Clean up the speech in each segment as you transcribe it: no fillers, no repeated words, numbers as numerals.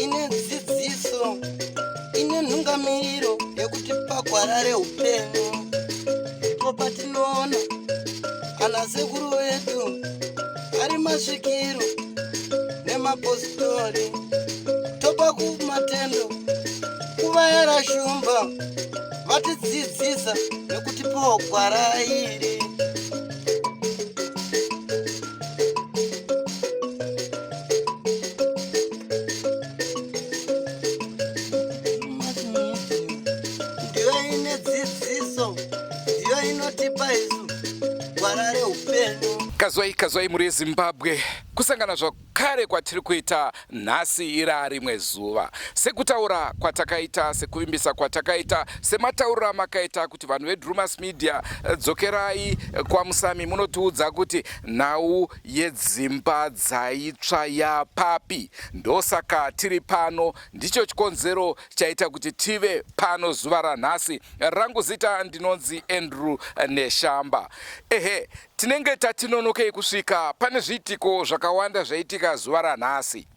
ine dzidziso ine nhungamiriro yekuti pagwara reupenyu ndipo patinoona ana sekuru vedu ari masvikiro nemapositori topa kumatendo kuvayara shumba vatidzidzisa nekuti pogwara iri. Ndiyo ine dzidziso, ndiyo inotipa isu gwara reupenyu. Kazwai muri Zimbabwe kusangana zvakare kwatiri kuita nhasi ira rimwe zuva, sekutaura kwatakaita, sekuvimbisa kwatakaita, sematauriro amakaita kuti vanhu veDrumas Media dzokerai kwaMusami munotiudza kuti nhau yedzimba dzaitsva yapapi. Ndosaka tiri pano, ndicho chikonzero chaita kuti tive pano zuva ranhasi. Rangu zita ndinonzi Andrew Neshamba. Ehe, tinenge tatinonokei kusvika pane zviitiko zvakawanda zvaitika zuva ranhasi.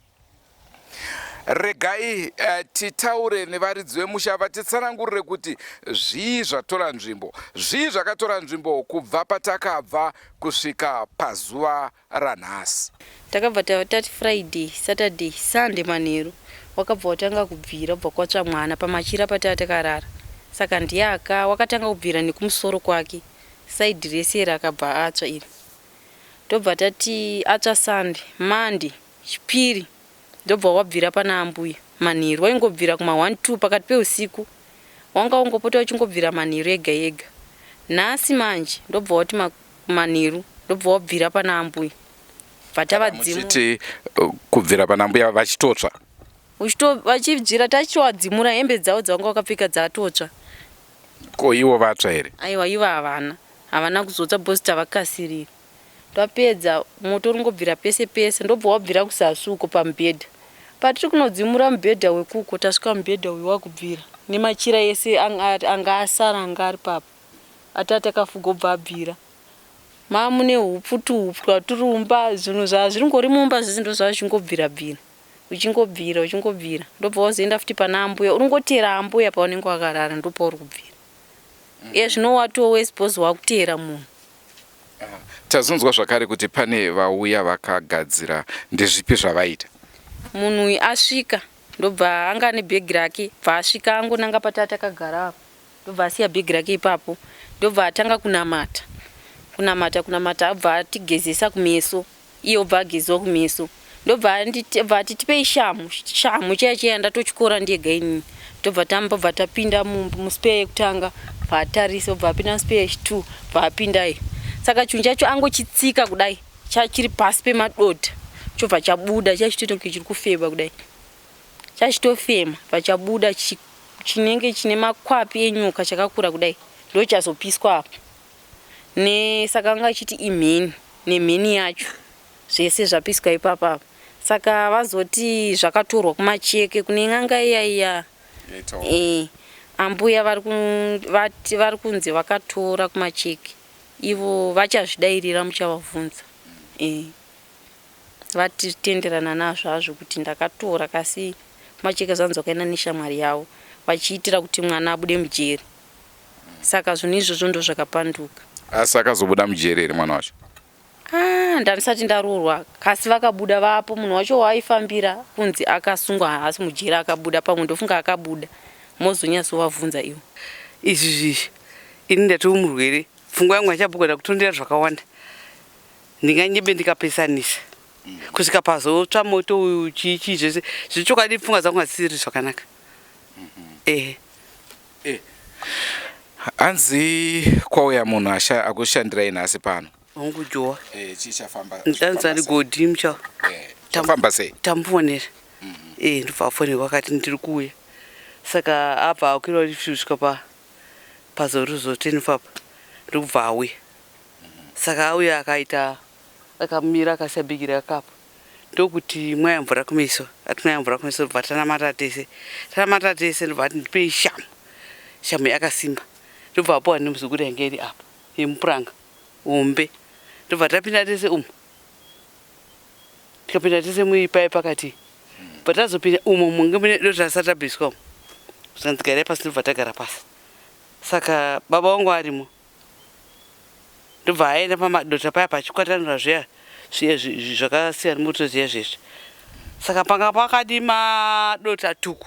Regai titaure nevaridzi vemusha vatitsanangurire kuti zvii zvatora nzvimbo, zvii zvakatora nzvimbo kubva patakabva kusvika pazuva ranhasi. Takabva tati Friday, Saturday, Sunday manheru wakabva watanga kubvira ubva kwatsva mwana pamachira patatakarara. Saka ndiyaka wakatanga kubvira nekumusoro kwake side rese rakabva atsva iri. Ndobva tati atsva Sunday, Monday, Chipiri ndobva wabvira pana ambuya manheru. Waingobvira kuma 1-2 pakati peusiku, wanga ungopota uchingobvira manheru ega ega. Nhasi manje ndobva wati manheru ndobva wabvira pana ambuya. Muchiti kubvira pana ambuya vachitotsva, vachibvira tachivadzimura hembe dzavo dzavanga wakapfeka dzatotsva. Ko ivo vatsva here? Aiwa, ivo havana kuzotsa bhosi vakasirira. Twapedza moto ungobvira pese pese, ndobva wabvira kusasuko pamubhedha. Patiri kunodzimura mubhedha wekuko tasvika mubhedha uyu wakubvira nemachira ese anga asara anga ari papo. Atata kafuga obva abvira. Mamune hupu tuhupwa turumba zvinhu zvazviringori mumba zvese ndo zvazvingobvira bvira. Uchingobvira. Ndobva wazoenda futi pana ambuya. Uringotera ambuya paunenge wakarara ndopa uri kubvira. Zvino watowe suppose wakutera munhu. Tazonzwa zvakare kuti pane vauya vakagadzira, ndezvipi zvavaita? Munhu uyu asvika ndobva anga nebhegi rake, bva asvika angonanga patata akagara apo. Ndobva asiya bhegi rake ipapo, ndobva atanga kunamata abva atigezesa kumeso, iye obva agezewa kumeso. Ndobva atitipei shamu chaiya ndatochikora ndega inini. Ndobva tambobva tapinda muspeya yekutanga, bva atarisa, obva apinda muspeya yechi2, bva apinda iye. Saka chinhu chacho angochitsika kudai, chachiri pasi pemadota, chobva chabuda, chachitoita chiri kufema kudai. Chachitofema, bva chabuda chinenge chine makwapi enyoka chakakura kudai, ndo chazopiswa apo. Saka anga achiti imheni, nemheni yacho zvese zvapiswa ipapo. Saka vazoti zvakatorwa kumacheke kune n'anga iya. Ambuya vari kunzi vakatora kumacheke. Ivo vachazvidairira muchavabvunza. Vatitenderana nazvo hazvo kuti ndakatora kasi macheke zvanzi wakaenda neshamwari yavo vachiitira kuti mwana abude mujeri. Saka zvinhu izvozvo ndo zvakapanduka. Asi akazobuda mujeri here mwana wacho? Ndandisati ndarorwa, kasi vakabuda vapo. Munhu wacho waifambira kunzi akasungwa hasi mujeri akabuda, pamwe ndofunga akabuda. Mozonyasovabvunza ivo. Izvi ini ndati murwere, pfungwa yangu achagona kutondera zvakawanda. Ndinganyebe ndikapesanisa kusvika pazotsva moto uyu chichi zvese zvichokwadi, pfungwa dzangu hadzisiri zvakanaka. Hanzi kwauya munhu akushandirai nhasi pano? Hongu Jowa. Chichafamba. Ndanzari godhi mucha. Chafamba sei? Tamufonera. Ndobva afonera wakati ndiri kuuya. Saka abva akwira kusvika pazoruzo 10 papa. Ndobva auya. Saka auya akamira akasiya bhegi rake apo. Ndokuti mwaya mvura kumeso. Atimwaya mvura kumeso ndobva tanamata tese ndobva ndipei shamu. Shamu yakasimba. Ndobva apo ane muzukuru yange iri apo. yemupuranga umbe ndobva tapinda tese tikapinda tese muipai pakati patazopinda munge mune dota rasati rabviswa saka ndigarai pasi ndobva tagara pasi. Saka baba wangu arimo ndobva aenda pamadota paya pachikwatanura zviya zvakasiyana mutoziya zvezvi. Saka panga pakadi madota tuku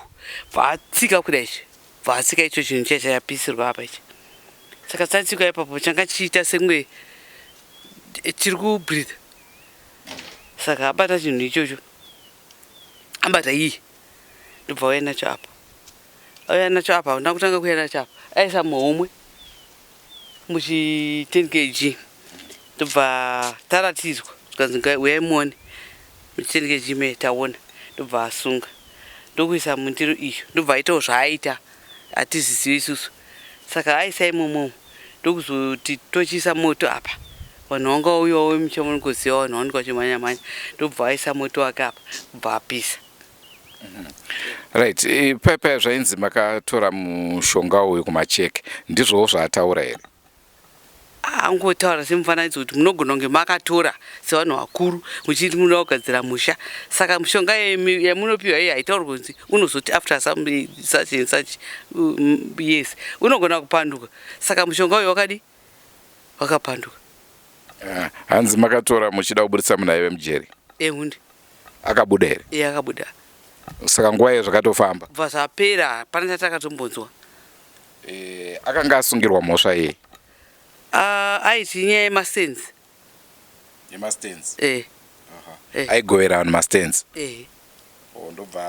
bvatsika kudai ichi bvatsika icho chinhu chiya chayapisirwa apa ichi. Saka chatsika ipapo changa chiita semwe chiri kubreathe. Saka abata chinhu ichocho abata iyi ndobva auya nacho apa. Auya nacho apa ndakutanga kuya nacho apa aisa muhomwe muchi 10 kg ndobva taratidzwa tukanzi uyai muone muchi 10 kg me taona ndobva asunga ndokuisa mundiro iyo ndobva aitawo zvaaita hatizizivi isusu. Saka aisa imomo ndokuzoti tochisa moto apa vanhu vangauyawo muchamunokuziva vanhu vanenge vachimhanya ndobva aisa moto wake apa kubva apisa. Right, pepe zvainzi makatora mushonga uyu kumacheke ndizvowo zvaataura here? Angotaura semufananidzo kuti munogona kunge makatora sevanhu vakuru muchiti munoda kugadzira musha. Saka mushonga yamunopiwa iyi haitauri kunzi unozoti after some such and such years unogona kupanduka. Saka mushonga uyu wakadi wakapanduka. Hanzi makatora muchida kubudisa munai vemujeri? Hunde akabuda here? Akabuda. Saka nguva iyo zvakatofamba bva zvapera pana chatakatombodzwa. Akanga asungirwa mhosva yei? Aiti nyaya yemastenzi. Yemastenzi? Aigovera vanhu mastenzi? Ndobva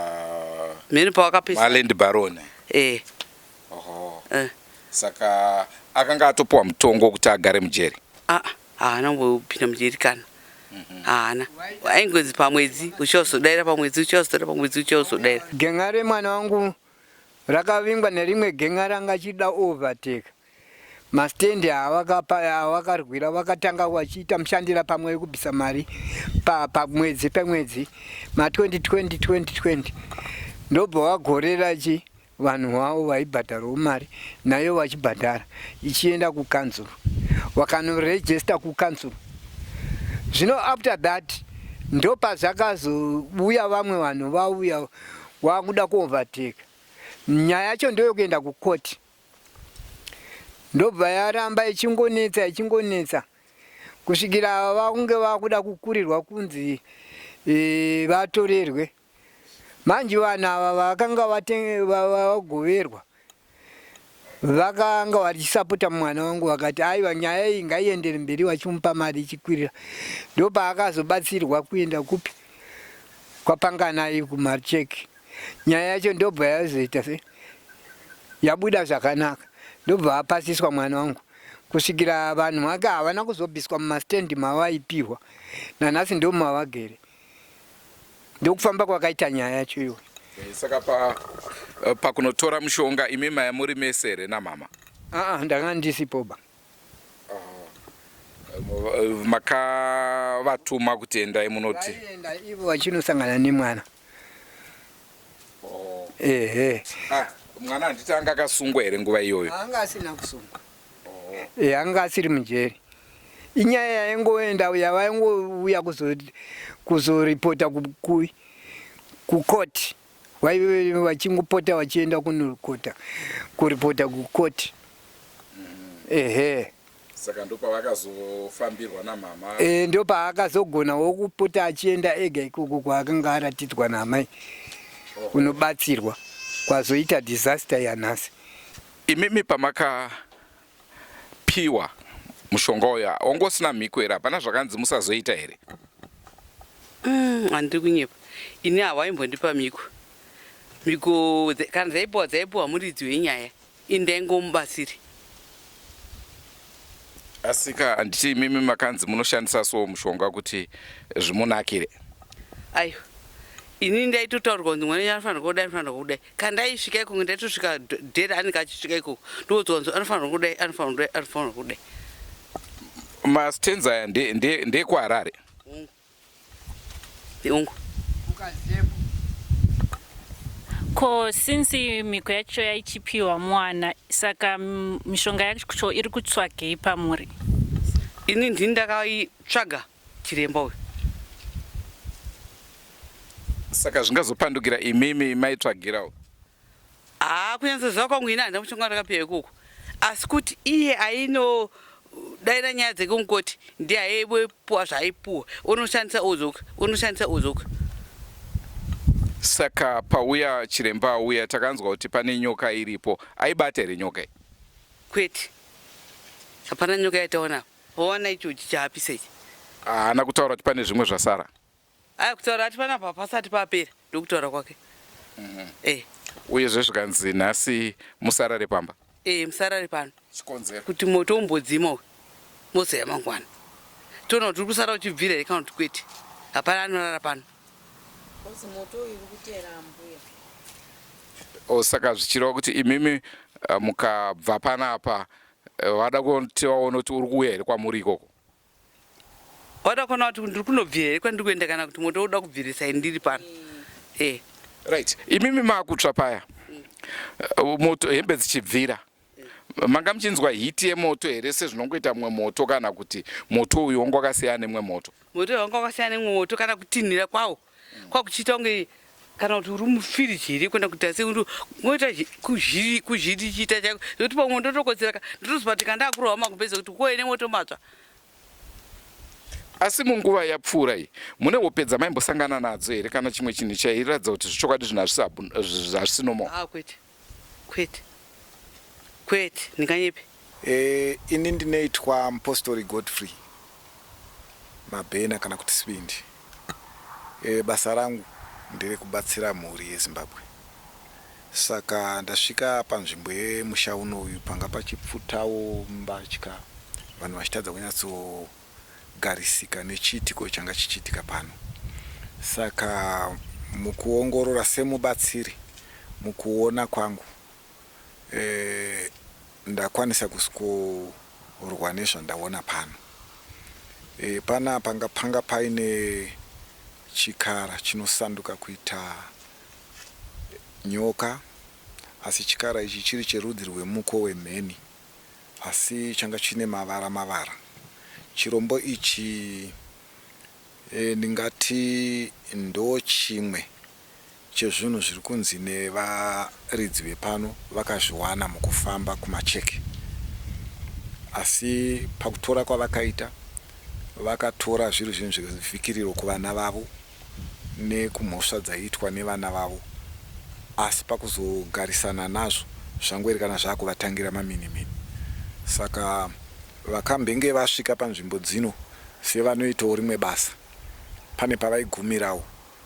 mheni pawakapesa maland baron? Saka akanga atopiwa mutongo kuti agare mujeri? Haana mbopinda mujeri kana haana. Aingonzi pamwedzi uchazodaira pamwedzi uchazodaira pamwedzi uchazodaira. Genga remwana wangu rakavingwa nerimwe genga ranga chida overtake. Mastendi avakarwira vakatanga vachiita mushandira pamwe kubvisa mari pamwedzi ma2020 ndobva vagorera chi vanhu vavo vaibhadharawo mari nayo vachibhadhara ichienda kukanzuru vakanorejista kukanzuru. Zvino after that ndopazvakazouya vamwe vanhu vauya vakuda kuovertake. Nyaya yacho ndoyokuenda kukoti ndobva yaramba ichingonetsa kusvikira vakunge vakuda kukurirwa kunzi vatorerwe. Manje vanhu ava vakanga vagoverwa vakanga vachisapota mwana wangu vakati aiwa nyaya iyi ngaiendere mberi vachimupa mari ichikwirira. Ndopaakazobatsirwa kuenda kupi kwapanganai kumacheki. Nyaya yacho ndobva yazoita se yabuda zvakanaka ndobva apasiswa mwana wangu kusvikira vanhu vake havana kuzobviswa mumastendi mavaipiwa nanhasi ndo mavagere. Ndokufamba kwakaita nyaya yacho iwe. Saka pakunotora mushonga imi maya muri mese here namama? Ndanga ndisipoba. Makavatuma kuti endai munoti? Vaienda ivo vachinosangana nemwana. Mwana handiti anga akasungwa here nguva iyoyo? Anga asina kusungwa. Anga asiri mujeri. Inyaya yaingoenda yavaingouya kuzoripota kukoti. Vachingopota vachienda kuripota kukoti. Saka ndopavakazofambirwa namama? Ndopaakazogonawo kupota achienda ega ikoko kwaakanga aratidzwa namai kunobatsirwa kwazoita disaster yanhasi. Imimi pamakapiwa mushonga uya wangosina mhiko here? Hapana zvakanzi musazoita here? Handiri kunyepa. Ini havaimbondipa mhiko kana dzaipiwa muridzi wenyaya ini ndaingomubatsiri. Asika handiti imimi makanzi munoshandisa so mushonga kuti zvimunakire? Aiwa ini ndaitotaurirwa kunzi mwana anofanirwa kudai kana ndaisvika ikoko ndaitosvika dhera anenge achisvika ikoko ndokudzwa anofanirwa kudai. Mastenzi aya ndekuharare? Ungu ko since miko yacho yaichipiwa mwana saka mishonga yacho iri kutsvagei pamuri? Ini ndini ndakaitsvaga chiremba uyu. Saka zvingazopandukira imimi maitsvagirawo? Kunyatsoziva kwangu ini handina mushonga ndakapiwa ikoko, asi kuti iye ainodaira nyaya dzekumukoti ndiye aipuwa zvaaipuwa, unoshandisa ozoka. Saka pauya chiremba uya takanzwa kuti pane nyoka iripo, aibata here nyoka iyi? Kwete, hapana nyoka yataona. Waona ichochi chaapisa ichi? Haana kutaura kuti pane zvimwe zvasara? Kutaura kuti panapa pasati papera ndokutaura kwake. Uyezve zvikanzi nhasi musarare pamba? Musarare pano. Chikonzero kuti moto umbodzima mozo yamangwana. Toona kuti uri kusara uchibvira here kana kuti kwete? Hapana anorara pano. Saka zvichireva kuti imimi mukabva panapa wada kuti waona kuti uri kuuya here kwamuri ikoko? Wada kuona kuti ndiri kunobvira here kwandiri kuenda kana kuti moto uda kubvirisa ndiri pano. Right, imimi maakutsva paya moto hembe dzichibvira, manga muchinzwa hiti yemoto here sezvinongoita mumwe moto, kana kuti moto uyu wanga wakasiyana nemumwe moto? Moto wanga wakasiyana nemumwe moto, kana kutinhira kwawo kwakuchiita kunge kana kuti uri mufiriji here kwenda kuti asi ngoita kuzhirichita chaiko, zvokuti pamwe ndotokotsera ndotozwa kuti kandakurawo makupedza kuti kuwe nemoto matsva. Asi munguva yapfuura iyi munengopedza maimbosangana nadzo here kana chimwe chinhu chairatidza kuti zvichokwadi zvinhu hazvisinomo? Kwete, ndinganyepe. Ini ndinoitwa Mupostori Godfrey Mabhena kana kuti Svindi. Basa rangu ndiri kubatsira mhuri yeZimbabwe. Saka ndasvika panzvimbo yemusha unoyu panga pachipfutawo mbatya, vanhu vachitadza kunyatsogarisika nechiitiko changa chichiitika pano. Saka mukuongorora semubatsiri, mukuona kwangu ndakwanisa kuskorwa nezvandaona pano. Pana panga paine chikara chinosanduka kuita nyoka, asi chikara ichi chiri cherudzi rwemuko wemheni, asi changa chine mavara. Chirombo ichi ndingati ndo chimwe chezvinhu zviri kunzi nevaridzi vepano vakazviwana mukufamba kumacheke. Asi pakutora kwavakaita, vakatora zviri zvinhu zvivhikiriro kuvana vavo nekumhosva dzaiitwa nevana vavo, asi pakuzogarisana nazvo zvangoerekana zvakuvatangira maminimini. Saka vakambenge vasvika panzvimbo dzino sevanoitawo rimwe basa, pane pavaigumirawo.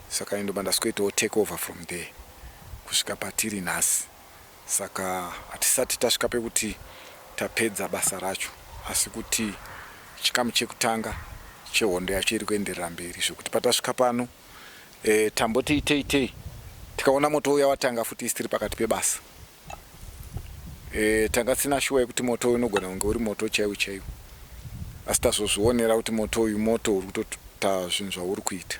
Saka indoba ndasikuitawo take over from there kusvika patiri nhasi. Saka hatisati tasvika pekuti tapedza basa racho, asi kuti chikamu chekutanga chehondo yacho iri kuenderera mberi, zvokuti patasvika pano tamboti itei tikaona moto uya watanga futi isitiri pakati pebasa. Tanga tisina shuwa yekuti moto uyu unogona kunge uri moto chaiwo, asi tazozvionera kuti moto uyu moto uri kutoita zvinhu zvauri kuita.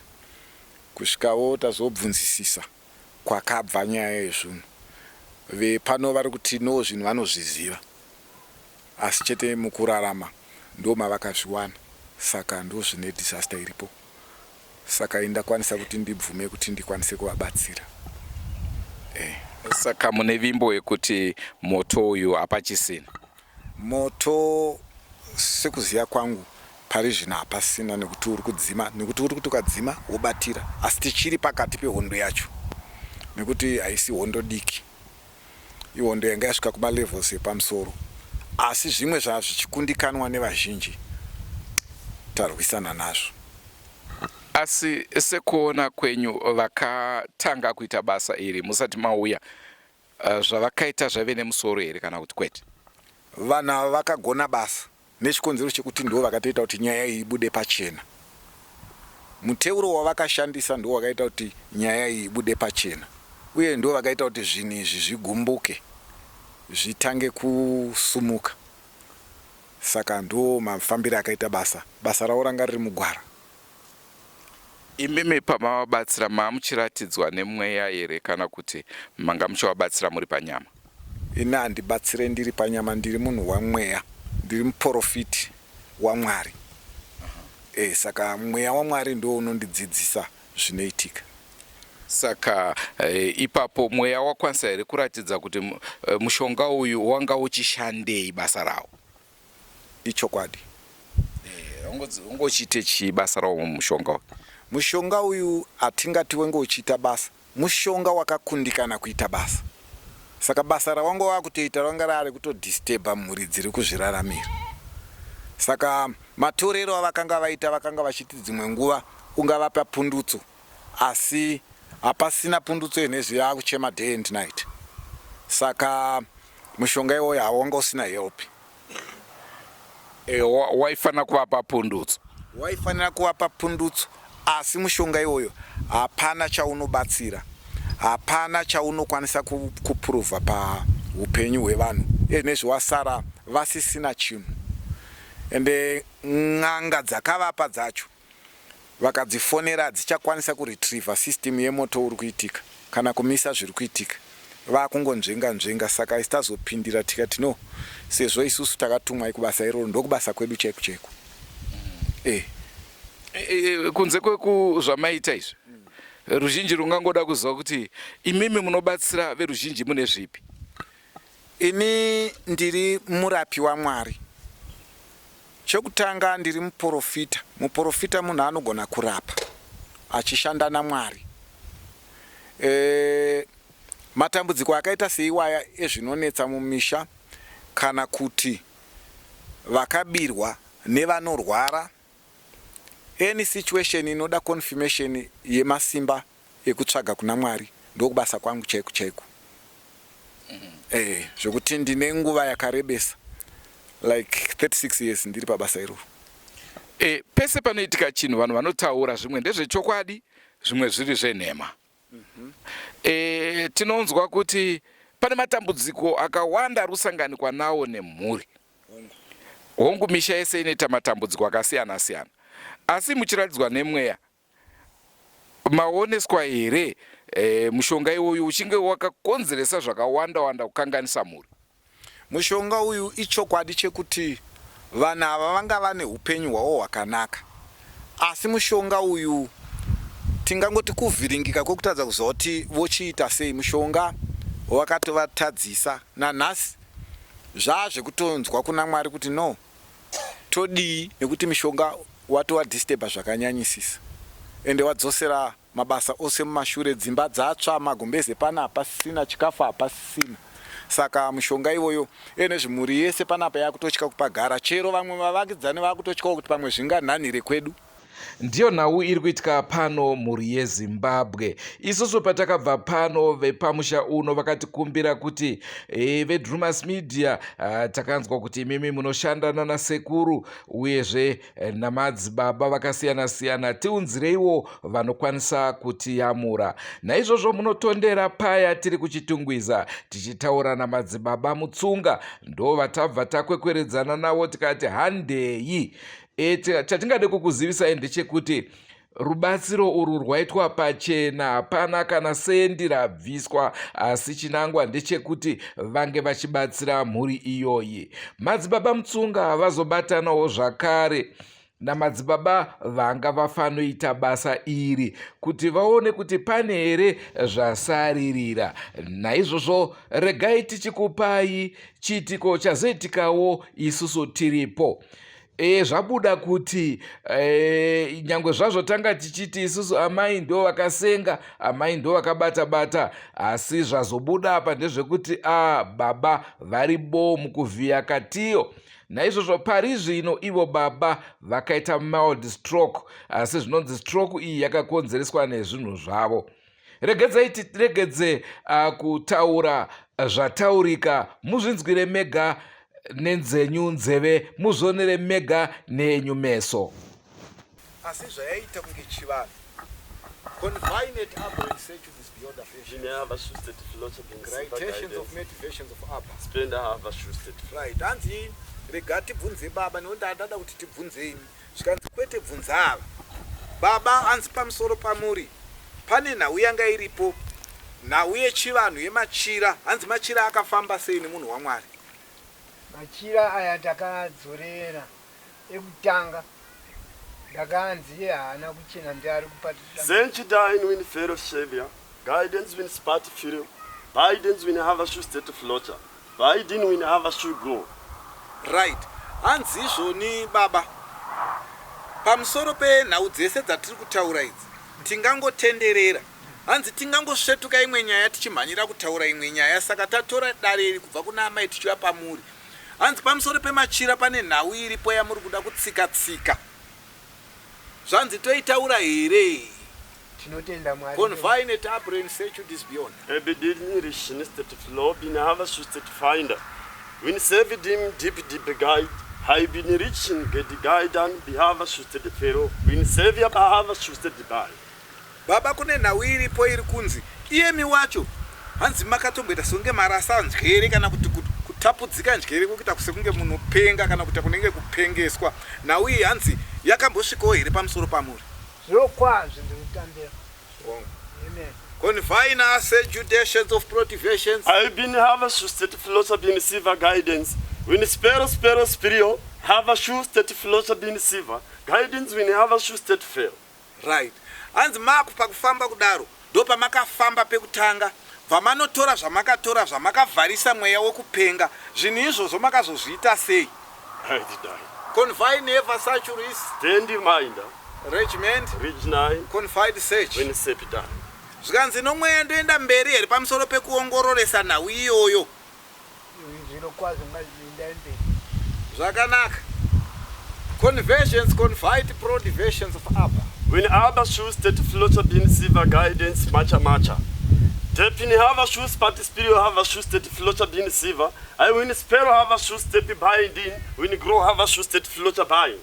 Kusvikawo tazobvunzisisa kwakabva nyaya yezvinhu. Vepano vari kuti no zvinhu vanozviziva, asi chete mukurarama ndo mavakazviwana. Saka ndo zvine disaster iripo. Saka indakwanisa kuti ndibvume kuti ndikwanise kuvabatsira. Saka mune vimbo yekuti moto uyu hapachisina? Moto sekuziva kwangu pari zvino hapasina, nekuti uri kudzima, nekuti uri kuti ukadzima wobatira, asi tichiri pakati pehondo yacho, nekuti haisi hondo diki, ihondo yanga yasvika kumalevels epamusoro, asi zvimwe zvichikundikanwa nevazhinji tarwisana nazvo. Asi sekuona kwenyu vakatanga kuita basa iri musati mauya, zvavakaita zvave nemusoro here kana kuti kwete? Vanhu ava vakagona basa nechikonzero chekuti ndo vakatoita kuti nyaya iyi ibude pachena. Muteuro wavakashandisa ndo wakaita kuti nyaya iyi ibude pachena, uye ndo vakaita kuti zvinhu izvi zvigumbuke, zvitange kusumuka. Saka ndo mafambiro akaita basa ravo ranga riri mugwara. imimi pamavabatsira mamuchiratidzwa nemweya here kana kuti manga muchivabatsira muri panyama? Ina handibatsire ndiri panyama, ndiri munhu wamweya, ndiri muprofiti waMwari. Saka mweya waMwari ndo unondidzidzisa zvinoitika. Saka ipapo mweya wakwanisa here kuratidza kuti mushonga uyu wanga uchishandei basa rawo? Ichokwadi. Ungochite chii basa rawo mushonga uyu? Mushonga uyu hatingati wenge uchiita basa, mushonga wakakundikana kuita basa. Saka basa rawanga wakutoita ranga rari kutodisturba mhuri dziri kuzviraramira. Saka matorero avakanga vaita vakanga vachiti dzimwe nguva ungavapa pundutso, asi hapasina pundutso yenhezvi yakuchema day and night. Saka mushonga iwoyo hawanga usina help. Waifanira kuvapa pundutso? Waifanira kuvapa pundutso, asi mushonga iwoyo hapana chaunobatsira, hapana chaunokwanisa kupuruvha paupenyu hwevanhu yenhezvi wasara vasisina chinhu. Ende n'anga dzakavapa dzacho vakadzifonera dzichakwanisa kuretrieva system yemoto uri kuitika kana kumisa zviri kuitika, vakungonzvenga. Saka isitazopindira tikati no, sezvo isusu takatumwa kubasa iroro ndokubasa kwedu chaiko chaiko. Kunze kwekuzvamaita izvi, ruzhinji rungangoda kuziva kuti imimi munobatsira veruzhinji mune zvipi? Ini ndiri murapi waMwari. Chokutanga ndiri muprofita. Muprofita munhu anogona kurapa achishanda naMwari. Matambudziko akaita seiwaya ezvinonetsa mumisha kana kuti vakabirwa nevanorwara, any situation inoda confirmation yemasimba ekutsvaga kuna Mwari ndokubasa kwangu chaiko chaiko. Zvokuti ndine nguva yakarebesa like 36 years ndiri pabasa iroro. Pese panoitika chinhu vanhu vanotaura zvimwe ndezvechokwadi, zvimwe zviri zvenhema. Tinonzwa kuti pane matambudziko akawanda rusanganikwa nawo nemhuri. Hongu misha yese inoita matambudziko akasiyana siyana, asi muchiratidzwa nemweya maoneswa here mushonga iwoyu uchinge wakakonzeresa zvakawanda wanda kukanganisa mhuri? Mushonga uyu ichokwadi chekuti vanhu ava vanga vane upenyu hwavo hwakanaka, asi mushonga uyu tingangoti kuvhiringika kwekutadza kuziva kuti vochiita sei. Mushonga wakatovatadzisa nanhasi zvazvekutonzwa kuna Mwari kuti no, todii, nekuti mushonga watowadisturba zvakanyanyisisa ende wadzosera mabasa ose mumashure, dzimba dzatsva, magombeze pana hapasisina, chikafu hapasisina. Saka mushonga iwoyo nezvimhuri yese panapa yakutotya kupagara, chero vamwe vavakidzani vakutotyawo kuti pamwe zvinganhanhire kwedu. Ndiyo nhau iri kuitika pano mhuri yeZimbabwe. Isusu patakabva pano vepamusha uno vakatikumbira kuti veDrumas Media takanzwa kuti imimi munoshandana nasekuru uyezve namadzibaba vakasiyana siyana, tiunzireiwo vanokwanisa kutiyamura. Naizvozvo munotondera paya tiri kuchitungwiza tichitaura namadzibaba Mutsunga, ndo vatabva takwekweredzana navo tikati handei. Chatingade kukuzivisai ndechekuti rubatsiro urwu rwaitwa pachena, hapana kana sendi rabviswa, asi chinangwa ndechekuti vange vachibatsira mhuri iyoyi. Madzibaba Mutsunga vazobatanawo zvakare namadzibaba vanga vafanoita basa iri kuti vaone kuti pane here zvasaririra. Naizvozvo regai tichikupai chiitiko chazoitikawo isusu tiripo. Zvabuda kuti nyangwe zvazvo tanga tichiti isusu amai ndo vakasenga, amai ndo vakabata-bata, asi zvazobuda apa ndezvekuti baba varibo mukuvhiya katiyo. Naizvozvo pari zvino ivo baba vakaita mild stroke, asi zvinonzi stroke iyi yakakonzereswa nezvinhu zvavo. Regedzai tiregedze kutaura zvataurika, muzvinzwire mega nenzenyu nzeve, muzvionere mega nenyu meso. Asi zvayaita kunge chivanhu. Confined urban research is beyond affection. Gradations of motivations of urban. Right. Hanzi rega tibvunze baba, nekuti ndada kuti tibvunzeini. Zvikanzi kwete bvunza ava. baba hanzi pamusoro pamuri pane nhau yanga iripo, nhau yechivanhu yemachira. Hanzi machira akafamba sei nemunhu waMwari? Machira aya takadzorera ekutanga ndakanzi haana kuchena ndiari kupatisa. Senchidine win Pharaoh Savior, guidance win Sparty Pharaoh, Bidens win Havashu State Flotter, Biden win Havashu Grow. Right. Hanzi izvoni baba, pamusoro penhau dzese dzatiri kutaura idzi tingangotenderera. Hanzi tingangosvetuka imwe nyaya tichimhanyira kutaura imwe nyaya, saka tatora dare iri kubva kuna amai tichiva pamuri. Hanzi pamusoro pemachira pane nhau iripo yamuri kuda kutsika-tsika. Zvanzi toitaura here? Tinotenda Mwari. Confine tabre and search this beyond. Ebedin Rishin State Flow, bin Havashu State Finder. Win served him deep guide. Hai been reaching get the guide and be Havashu State Pharaoh. Win Savior Havashu State by. Baba kune nhau iripo iri kunzi iyemi wacho. Hanzi makatomboita songe marasa njere kana kuti kutapudzika njere kuita kusekunge munhu penga kana kuti kunenge kupengeswa. Nhau iyi hanzi yakambosvikawo here pamusoro pamuri? Zvokwazvo ndinotambira. Amen. Confine us judations of protivations. I've been Havashu State Flotter been Silver guidance. Win Sparrow Spirio, Havashu State Flotter been Silver guidance win Havashu State Fail. Right. Hanzi maku pakufamba kudaro ndopa makafamba pekutanga. Vamanotora zvamakatora zvamakavharisa mweya wekupenga. Zvinhu izvozvo makazozviita sei? I did die. Confine ever such risk. Stand in mind. Regiment. Ridge 9. Confide search. Win Sepida. Zvikanzi nomweya ndoenda mberi here pamusoro pekuongororesa nhau iyoyo. Zvirokwazvo ngazinda mberi. Zvakanaka. Conversions confide pro divisions of Abba. When Abba shoes State Flotter been Silver guidance macha. Tepin Havashu Sparty Spirio Havashu State Flotter been Silver. I win Sparrow Havashu State binding. Win Grow Havashu State Flotter buying.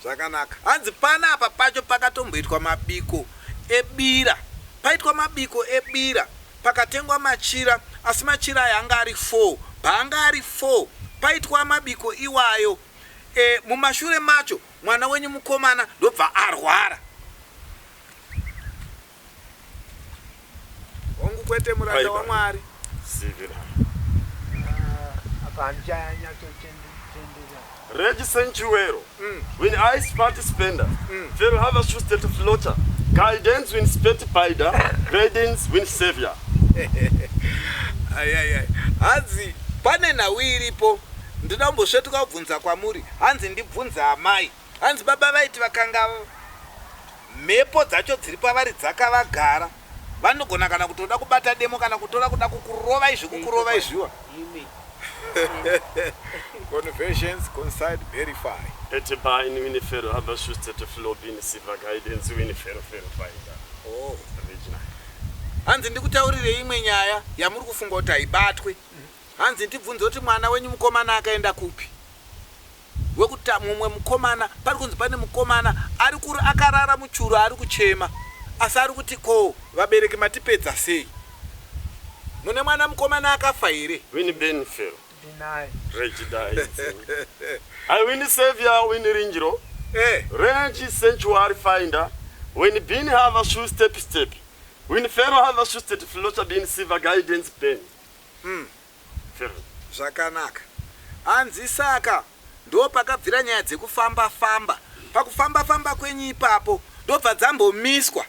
Zvakanaka. Hanzi pana apa pacho pakatomboitwa mabiko ebira. Paitwa mabiko ebira. Pakatengwa machira, asi machira yanga ari 4. Bhanga ari 4. Paitwa mabiko iwayo. Mumashure macho mwana wenyu mukomana ndobva arwara. Hongu kwete muranda waMwari. Sivira. Apa handichanya totendera. Regi Sanctuary. When I Sparty Spender. Pharaoh Havashu State Flotter. Guidance win Sparty Spider. Guidance win Savior. Ayayay. Hanzi pane nhau iripo. Ndinoda kumbosvetuka kubvunza kwamuri. Hanzi ndibvunza amai. Hanzi baba vaiti vakanga mhepo dzacho dziri pavari dzakavagara. Vanogona kana kutoda kubata demo kana kutoda kuda kukurova izvi kukurova izviwa. Conversions coincide verify. Etibine win Pharaoh Havashu State Flow been Silver guidance win Pharaoh finder. Oh. Original. Hanzi ndikutaurire imwe nyaya yamuri kufunga kuti haibatwe. Hanzi ndibvunze kuti mwana wenyu mukomana akaenda kupi? Wekuti mumwe mukomana pari kunzi pane mukomana ari kuri akarara muchuru ari kuchema. Asi ari kuti ko vabereki matipedza sei? Mune mwana mukomana akafa here? Win Ben Pharaoh. Deny. Regi died. I win Savior win Ringiro. Regi Sanctuary Finder. When Bin Havashu Step. When Pharaoh Havashu State Flotter been Silver guidance pen. Zvakanaka. Hanzi saka ndo pakabvira nyaya dzekufamba-famba. Pakufamba-famba kwenyu ipapo ndobva dzambomiswa.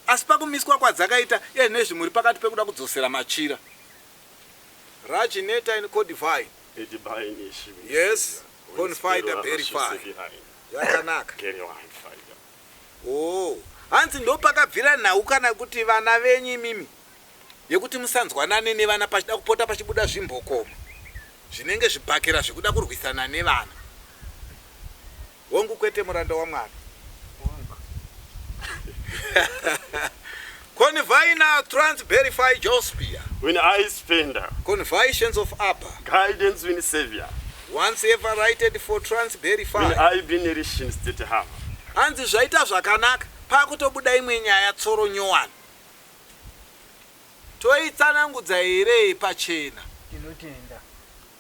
Asi pakumiswa kwadzakaita nezvimuri pakati pekuda kudzosera machira. Rajineta in Codify. Yes. Confide verify. Zvakanaka. Oh. Hanzi ndo pakabvira nhau kana kuti vana venyu mimi. Yekuti musanzwanane nevana pachida kupota pachibuda zvimbokoma. Zvinenge zvibhakera zvekuda kurwisana nevana. Hongu kwete muranda waMwari. Convina trans verify Jospia. When I Spender. Convisions of Abba. Guidance win Savior. Once ever righted for trans verify. When I been Rishin State Have. Hanzi zvaita zvakanaka pakutobuda imwe nyaya tsoro nyowani. Toitsanangudza here pachena. Tinotenda.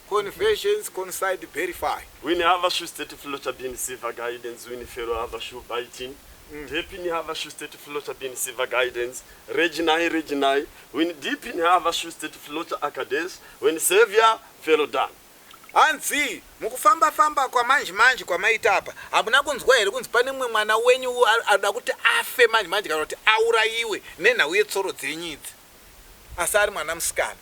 Confessions coincide verify. When Havashu State Flotter been Silver guidance win Pharaoh Havashu biting. Deep in Havashu State Floater Bin Silver Guidance, Reginai, when deep in Havashu State Floater Acades, when Savior fellow down. Anzi, mukufamba kwa manji kwa maita hapa. Hamuna kunzwa here kunzi pane mwe mwana wenyu ada kuti afe manji kana kuti aurayiwe nena uye tsoro dzenyidzi. Asari mwana musikana.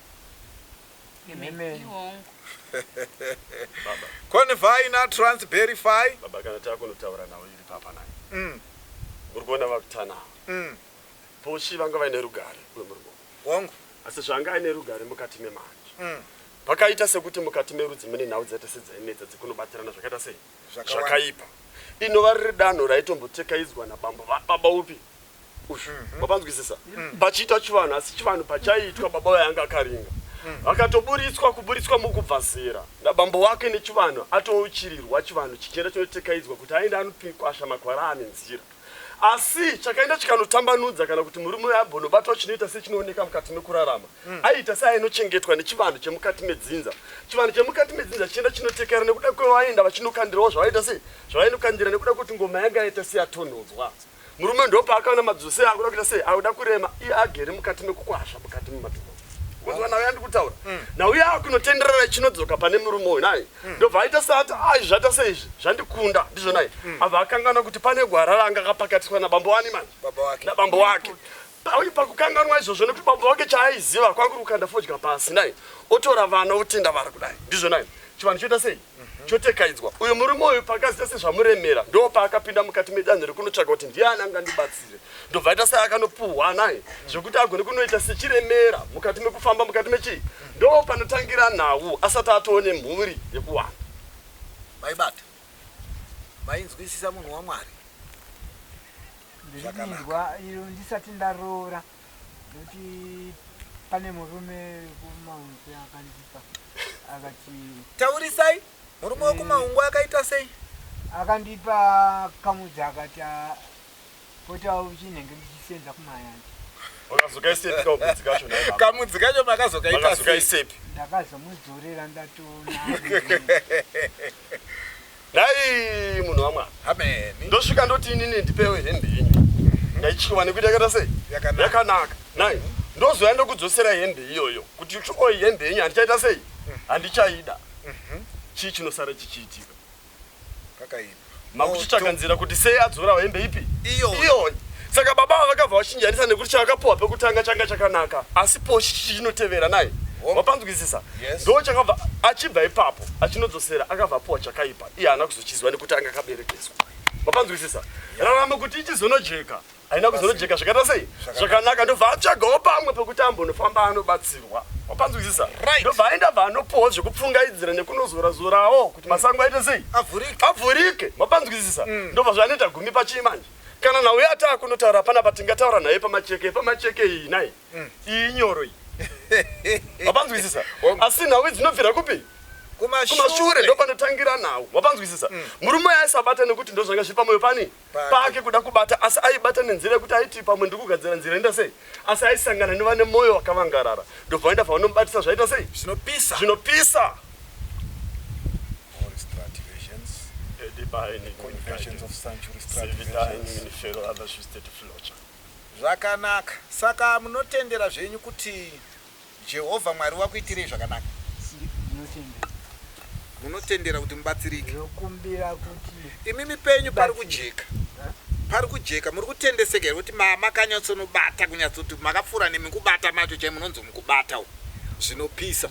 Baba. Konify na transverify. Baba kana takunotaura nawe iri papa naye. Urikuona vakutana. Poshi vanga vaine rugare rwemurumo. Wangu. Asi zvanga aine rugare mukati memanje. Pakaita sekuti mukati merudzi mune nhau dzete sedzainetsa dzikunobatirana zvakaita sei zvakaipa. Inova riri danho raitombotekaidzwa nababa upi ushu mapanzwisisa pachiita chivanhu asi chivanhu pachaitwa baba vayanga akaringa akatoburitswa mukubva zera nabambo wake nechivanhu atouchirirwa chivanhu chichienda chinotekaidzwa kuti aende anopikwasha makwara ane nzira. Asi chakaenda chikanotambanudza kana kuti murume yabonobata chinoita sechinooneka mukati mekurarama aita seainochengetwa nechivanhu chemukati medzinza. Chivanhu chemukati medzinza chienda chinotekera nekuda kwevaenda vachinokandirawo zvavaita sei zvavainokandira nekuda kuti ngoma yanga yaita seyatonhodzwa. Murume ndopa akaona madzose akuda kuita sei auda kurema iye agere mukati mekukwasha mukati mematombo. Kuzwa nawe yandikutaura nauye akunotenderera chinodzoka pane murume uyu naye ndobva aita seati zvata seizvi zvandikunda ndizvo naye abva akangana kuti pane gwara ranga akapakatiswa nabambo wani manje nabambo wake pakukanganwa izvozvo nekuti bambo wake chaaiziva kwanguri kukanda fodya pasi naye otora vana otenda vari kudai ndizvo naye chivanhu choita sei chotekaidzwa. Uyu murume uyu pakaziva sezvamuremera ndo paakapinda mukati medanho rekunotsvaga kuti ndiani angandibatsire ndobva aita seakanopuhwa naye zvokuti agone kunoita sechiremera mukati mekufamba mukati mechii ndo panotangira nhau asati atoone mhuri yekuwanda. Maibata mainzwisisa munhu waMwari ndizvinzwa iro ndisati ndaroora nekuti pane murume kumaunzi akandipa akati taurisai murume wekumaungu akaita sei akandipa kamudzi akati pota uchinenge ndichisenza kumayanja kamudzi kacho makazokaita sepi ndakazomudzorera ndatoona dai munhu waMwari amen ndosvika ndoti inini ndipewe hembe yenyu ndaichiwa nekuti yakaita sei yakanaka nai ndozoenda kudzosera hembe iyoyo kuti oi hembe yenyu handichaita sei handichaida chii chinosara chichiitika kakaini makuchitsvaga nzira kuti sei adzorawo hembe ipi iyoyo. Saka baba vakabva vachinjanisa nekuti chakapuwa pekutanga changa chakanaka asi poshi chinotevera naye wapanzwisisa ndo chakabva achibva ipapo achinodzosera akabva apuwa chakaipa iye haana kuzochiziva nekuti anga akaberekeswa wapanzwisisa rarama kuti ichizonojeka haina kuzonojeka zvakaita sei zvakanaka ndobva atsvagawo pamwe pekuti ambonofamba anobatsirwa wapanzwisisa ndobva aenda bva anopuwa zvekupfungaidzira nekunozorazorawo kuti masango aite sei avhurike wapanzwisisa ndobva zvaanoita gumi pachimanje kana nauye ataakunotaura pana patingataura naye pamacheke iyi naye iyi nyoro iyi wapanzwisisa asi nhau dzinobvira kupi kumashure ndo panotangira nhau wapanzwisisa murume aisabata nekuti ndo zvanga zviri pamoyo pani pake kuda kubata asi aibata nenzira yekuti aiti pamwe ndikugadzira nzira enda sei asi aisangana nevane moyo wakavangarara ndobva aenda pavanomubatisa zvaita sei zvinopisa zvakanaka saka munotendera zvenyu kuti Jehovha Mwari wakuitirei zvakanaka munotendera kuti mubatsirike kumbira kuti imimi penyu pari kujeka muri kutendeseka kuti makanyatsonobata kunyatsoti makapfuura nemikubata macho chaimunonzi mukubata zvinopisa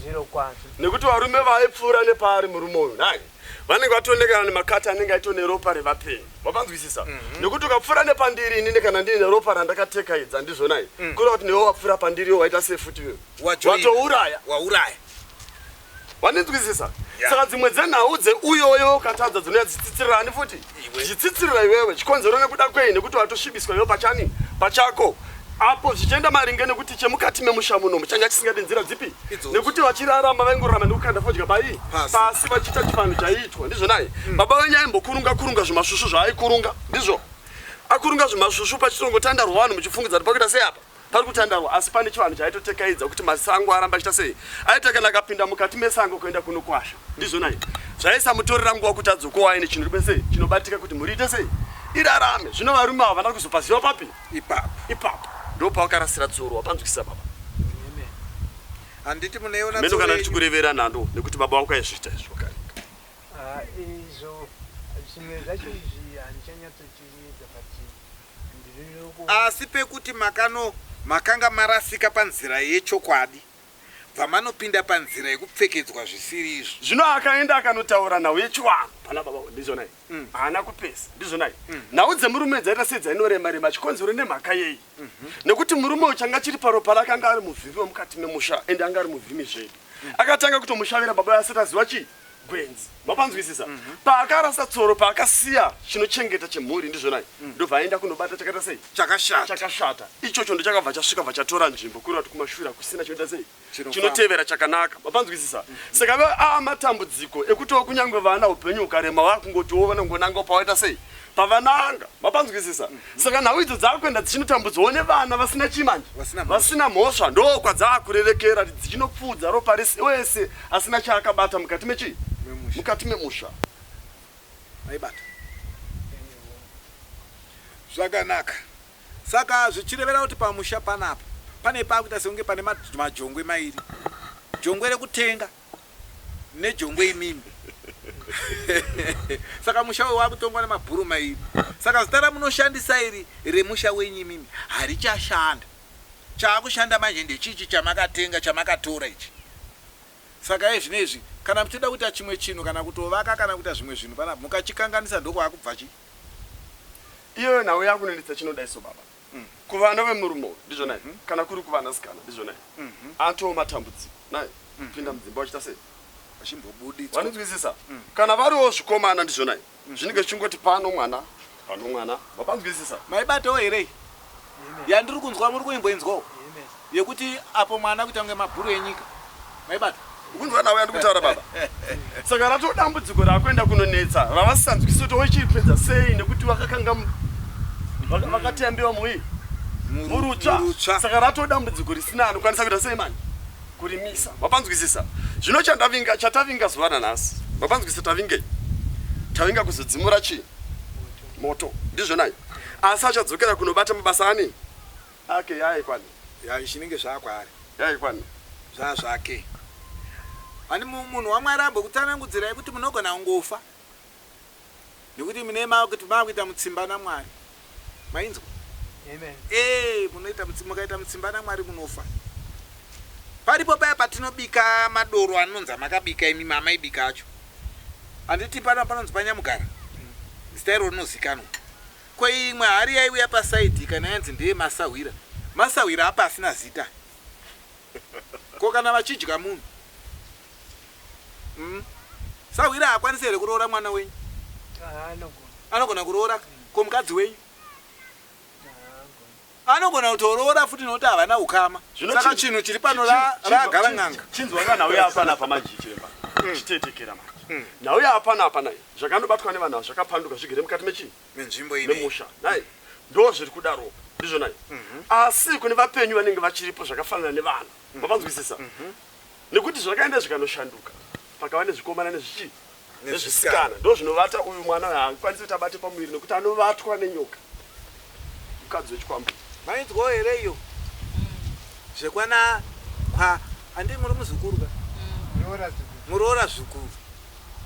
nekuti varume vaipfuura nepari murume uyu nai vanenge vatonekana nemakati anenge aito neropa revapenyu wapanzwisisa nekuti ukapfuura nepandiri inini kana ndine ropa randakatekaidza ndizvo nai kureva kuti newe wapfuura pandiri iwo waita sefuti wewe watouraya wanenzwisisa saka dzimwe dzenhau dzeuyoyo ukatadza dzinouya dzichitsitsirani futi zvichitsitsirira iwewe chikonzero nekuda kwei nekuti watosvibiswa iwe pachako apo zvichienda maringe nekuti chemukati memusha munomu changa chisingadi nzira dzipi nekuti vachirarama vaingorarama nekukanda fodya pai pasi vachiita chifanhu chaiitwa ndizvo naye baba venyu aimbokurunga zvimasvusvu zvaaikurunga ndizvo akurunga zvimasvusvu pachitongotandarwa vanhu muchifungidza kuti pakuita sei apa pari kutandarwa asi pane chivanhu chaitotekaidza kuti masango aramba achiita sei aita kana akapinda mukati mesango kuenda kunokwasha ndizvo naye zvaisamutorera nguva kuti adzokowa aine chinhu ribe sei chinobatika kuti muriite sei irarame. Zvino varume ava vana kuzopaziva papi? Ipapo. Ndo pawakarasira dzoro wapanzwisa baba. Handiti muneona Mendo kana tichikurevera nhando nekuti baba wako aizviita izvo kare. Izvo zvimwe zvacho izvi handichanyatsochiridza pati ndiri asi pekuti makanga marasika panzira yechokwadi pamanopinda panzira yekupfekedzwa zvisiri izvo. Zvino akaenda akanotaura nhau yechiwanhu pana baba ndizvonai. Haana kupesa ndizvonai. Nhau dzemurume dzaita sedzainoremarema achikonzerwa nemhaka yei. Nekuti murume uchanga chiri paropa rakanga ari muvhimi wemukati memusha ende anga ari muvhimi zvedu. Akatanga kutomushavira baba asati aziva chii gwenzi. Mapanzwisisa. Paakarasa tsoro paakasiya chinochengeta chemhuri ndizvonai. Ndobva aenda kunobata chakaita sei? Chakashata. Ichocho ndochakabva chasvika vachatora nzvimbo kuri kuti kumashura kusina chinoita sei? Chinotevera chakanaka. Mapanzwisisa. Saka ava matambudziko ekuti kunyangwe vana upenyu ukarema wakungotiwo vanongonanga pawaita sei? Pavananga. Mapanzwisisa. Saka nhau idzo dzakuenda dzichinotambudzwawo nevana vasina chimanje. Vasina mhosva ndo kwadzaakurerekera dzichinopfudza ropa wese asina chaakabata mukati mechi? Mukati memusha. Aibata. Zvakanaka. Saka zvichirevera kuti pamusha panapa pane pakuita sekunge pane majongwe mairi. Jongwe rekutenga nejongwe imimi. Saka musha wakutongwa nemabhuru mairi. Saka zita ramunoshandisa iri remusha wenyu imimi harichashanda. Chaakushanda manje ndechichi chamakatenga chamakatora ichi. Saka izvinezvi kana muchida kuita chimwe chinhu kana kutovaka kana kuita zvimwe zvinhu panapa mukachikanganisa ndoko akubva chi. Iyo nhau yakunendesa chinoda iso baba. Kuvana vemurume ndizvonai. Kana kuri kuvanasikana ndizvonai. Atoo matambudziko. Nai. Pinda mudzimba wachita sei? Achimbobuditswa. Wanonzwisisa? Kana variwo zvikomana ndizvonai. Zvinenge chingoti pano mwana. Mapanzwisisa. Maibatawo here? Yandiri kunzwa muri kuimboinzwawo. Yekuti apo mwana kuita kunge mabhuru enyika. Maibata. Ukunzwa nawe andikutaura baba. Saka rato dambudziko rakuenda kunonetsa. Ravasanzwisa kuti wechipedza sei nekuti vakakanga vakatiyambiwa murutsva. Saka rato dambudziko risina anokwanisa kuita sei mani? Kurimisa. Mapanzwisisa. Zvino chatavinga zuva nanhasi. Mapanzwisisa tavingei? Tavinga kuzodzimura chii? Moto. Ndizvonai. Asi achadzokera kunobata mabasa ani? Ake yaikwani. Chinenge zvaakwari. Yaikwani. Zvake. Ani munhu waMwari ambokutsanangudzirai kuti munogona kungofa. Nekuti mune kuti makuita mutsimba naMwari. Mainzwa? Amen. Munoita mutsimba kaita mutsimba naMwari munofa. Paripo paya patinobika madoro anonza makabika imi mama ibika acho. Anditi panonzi panyamugara. Zita iro rinozikanwa. Kweimwe hari yaiuya pasaidi kana yanzi ndeye Masahwira. Masahwira apa asina zita. Ko kana vachidya munhu. Sahwira hakwanisi here kuroora mwana wenyu? Anogona kuroora komukadzi wenyu? Anogona kutoroora futi nokuti havana ukama. Saka chinhu chiri pano ragara n'anga. Chinzwa kana nauya apana pamanje chiremba. Chitetekera manje. Nauya apana apana. Zvakanobatwa nevanhu zvakapanduka zvigere mukati mechi? Menzvimbo ine. Memusha. Nai. Ndo zviri kudaro. Ndizvo nai. Asi kune vapenyu vanenge vachiripo zvakafanana nevanhu. Mapanzwisisa. Nekuti zvakaenda zvikanoshanduka. Pakava nezvikomana nezvichi? Nezvisikana. Ndo zvinovata uyu mwana haakwanisi kuti abate pamuviri nekuti anovatwa nenyoka. Mukadzi wechikwambu. Mainzwawo here iyo? Zvekwana handi muri muzukuru ka? Muroora zvikuru.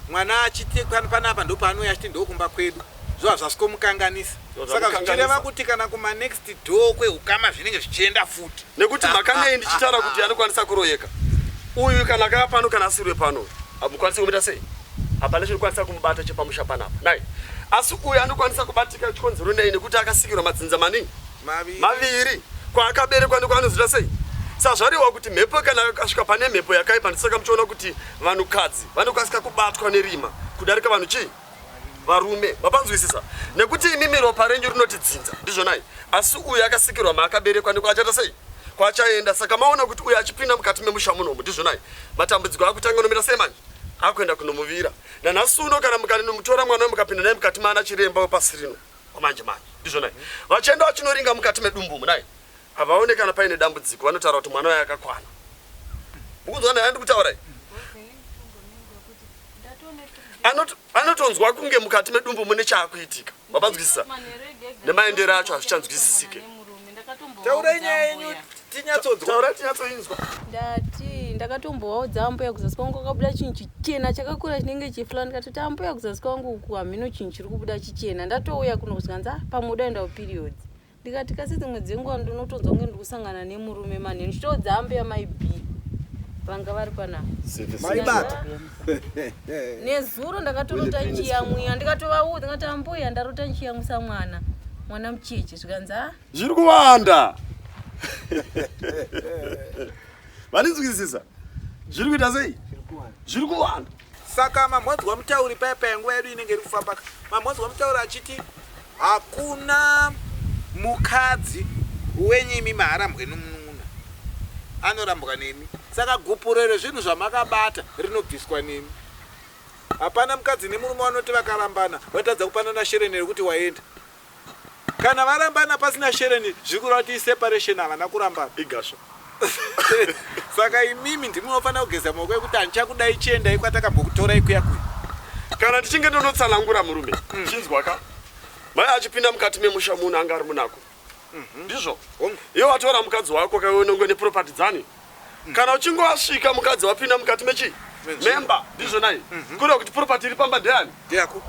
Mwana achitekwa panapa ndo paanouya achiti ndokumba kwedu. Zvova zvasikomukanganisa. Saka zvichireva kuti kana kuma next door kweukama zvinenge zvichienda futi. Nekuti makanei ndichitaura kuti anokwanisa kuroyeka. Uyu kana akava pano kana asiriwe pano. Hamukwanisi kumuita sei? Hapana chinokwanisa kumubata chepamusha panapa. Nai. Asi uyu anokwanisa kubatika chikonzero nei nekuti akasikirwa madzinza maningi? Maviri. Kwaakaberekwa ndokwaanozoita sei? Saka zvarewa kuti mhepo kana akasvika pane mhepo yakaipa ndisaka muchiona kuti vanhukadzi vanokwanisa kubatwa nerima kudarika vanhu chii? Varume. Mapanzwisisa. Nekuti imimi ropa renyu rinotidzinza. Ndizvonai. Asi uyu akasikirwa maakaberekwa ndokwaachata sei? Kwachaenda. Saka maona kuti uyu achipinda mukati memusha munomu. Ndizvonai. Matambudziko akutanga nomira sei manje? Akuenda kunomuvira. Nanhasi uno kana mukanomutora mwana mukapinda naye mukati maana chiremba wepasi rino kwamanje manje. Ndizvonai. Vachienda vachinoringa mukati medumbu munai. Havaone kana paine dambudziko vanotaura kuti mwana waye akakwana. Mukunzwa naye ndikutaurai? anotonzwa kunge mukati medumbu mune chaakuitika. Wabanzwisisa? Nemaendero acho azvichanzwisisike. Taura nyaya yenyu tinyatsodzwa. Taura tinyatsoinzwa. Ndakatombowawo dzambuya kuzasi kwangu kwakabuda chinhu chichena chakakura chinenge chifula ndikati ambuya kuzasi kwangu uku hamino chinhu chiri kubuda chichena ndatouya kuno kuzanza pamwe daenda kuperiod ndikati kasi dzimwe dzenguva ndinotonzwa kunge ndiri kusangana nemurume manheni ndichitodzambuya maibhi vanga vari panapa Maibata. nezuro ndakatorota nchiyamwiya ndikatovaudza ndikati ambuya ndarota nchiyamwisa mwana mucheche zvikanza Zviri kuwanda. Vaninzwisisa? Zviri kuita sei? Zviri kuwanda. Saka mamhodzi wamutauri paya nguva yedu inenge iri kufamba. Mamhodzi wamutauri achiti hakuna mukadzi wenyimi maharambwe nomunun'una. Anorambwa nemi. Saka gupurero zvinhu zvamakabata rinobviswa nemi. Hapana mukadzi nemurume vanoti vakarambana vatadza kupanana shereni rekuti waenda. Kana varambana pasina shereni zvikuru kuti separation havana kurambana. Igasha. Saka imimi ndimunofanira kugeza maoko ekuti handichakudai chiendai kwatakambokutorai kuyakuya. Kana tichinge ndonotsanangura murume, chinzwa ka? Mai achipinda mukati memusha munhu anga ari munako. Ndizvo. Iwe watora mukadzi wako kaionongo neproperty dzani. Kana uchingowasvika mukadzi wapinda mukati mechi? Member, ndizvo nai. Kureva kuti property iri pamba ndeani? Ndeyako.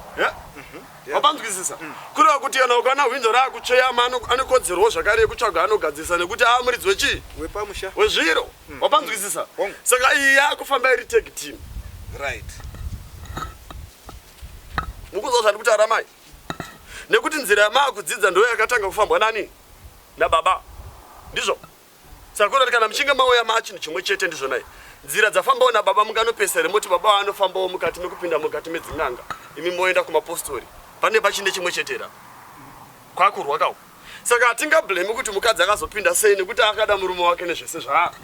Wabanzwisisa? Kureva kuti kana ukana hwindo rakucheyama anokodzerwawo zvakare yekutsvaga anogadzisa nekuti amuridzi wechi? Wepamusha. Wezviro. Wabanzwisisa? Saka iyi yakufamba iri tag team. Right. Mukuzwa zvandi kutaura mai? Nekuti nzira yamakudzidza ndo yakatanga kufambwa nani? Nababa. Ndizvo. Saka kuti kana mchinge mauya machinhu chimwe chete ndizvo nai. Nzira dzafambawo nababa munganopesa remoti baba anofambawo mukati mekupinda mukati medzin'anga. Imi moenda kumapostori. Pane pachine chimwe chetera. Kwakurwa kawo. Saka atingablame kuti mukadzi akazopinda sei nekuti akada murume wake nezvese zva.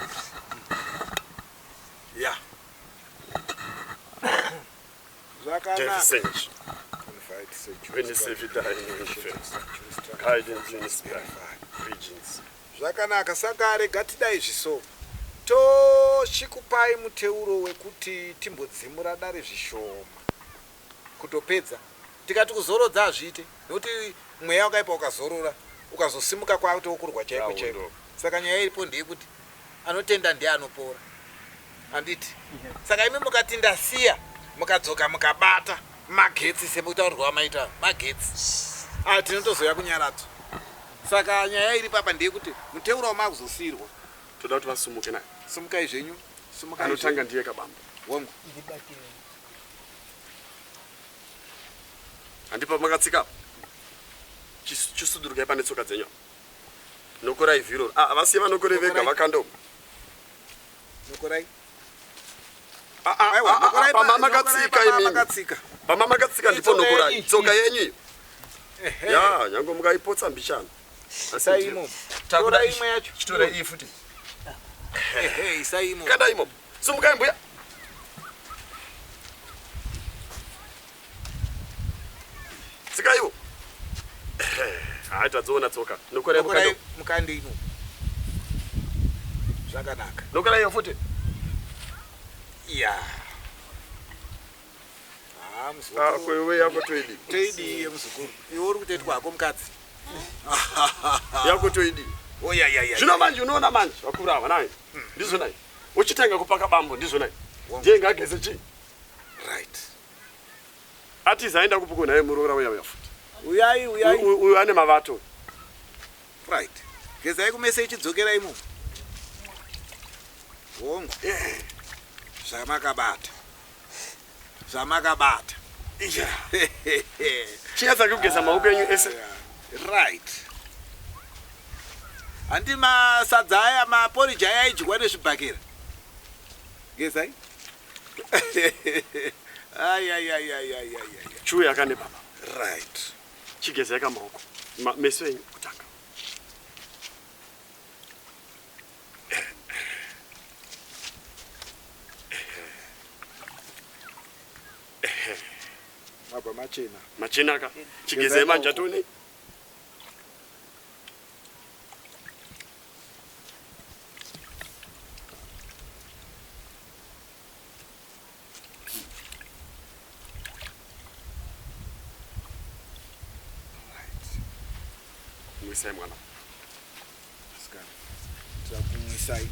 Yeah. Zvakanaka. Zvakanaka saka rega tidai zviso. Tochikupai muteuro wekuti timbodzimura dare zvishoma. Kutopedza. Tikati kuzorodza azviite. Nokuti mweya wakaipa ukazorora. Ukazosimuka kwatokurwa chaiko chaiko. Saka nyaya iripo ndeyekuti anotenda ndiye anopora. Anditi. Saka imi mukati ndasiya mukadzoka mukabata magetsi semutaurirwa maita magetsi. Tinotozoya kunyaradzo. Saka nyaya iri papa ndeyekuti muteuro wamakuzosirwa. Toda kuti vasumuke naye. Sumukai zvenyu. Sumukai. Anotanga ndiye kabamba. Wangu. Handipa makatsika. Chisudurukei pane tsoka dzenyu. Nokorai vhiro. Vasiye vanokore vega vakando. Nokorai. Pamamakatsika imimi. Pamamakatsika ndipo nokorai. Tsoka yenyu. Ya, nyango mukaipotsa mbichana. Saimo. Takura imwe yacho. Chitora iyi futi. Saimo. Kada imo. Sumukai mbuya. Tsika iwo. Tadzoona tsoka. Nokorai mukando. Mukandi ino. Zvakanaka. Nokorai iyo futi. Ya. Kwewe yako toidi. Toidi yemuzukuru. Iwe uri kutoitwa hako mukadzi. Yako toidi. Oh ya. Zvino manje unoona manje vakuru ava naye. Ndizvo naye. Uchitanga kupaka bambo ndizvo naye. Ndiye ngageze chi? Right. Atizaenda kupuko naye murora uya futi. Uyai. Uyu ane mavato. Right. Gezai kumese ichidzokera imo. Wongo. Zvamakabata. Chiedza kugeza maoko enyu ese. Right. Handi masadza aya maporiji aya aidyiwa nezvibhakera. Gezai. Ay. Chuo yakane baba. Right. Chigezai kamaoko. Meso enyu kutanga. Mabva machena. Machena ka. Chigezai manje atone. mwisai mwana. Mwisai.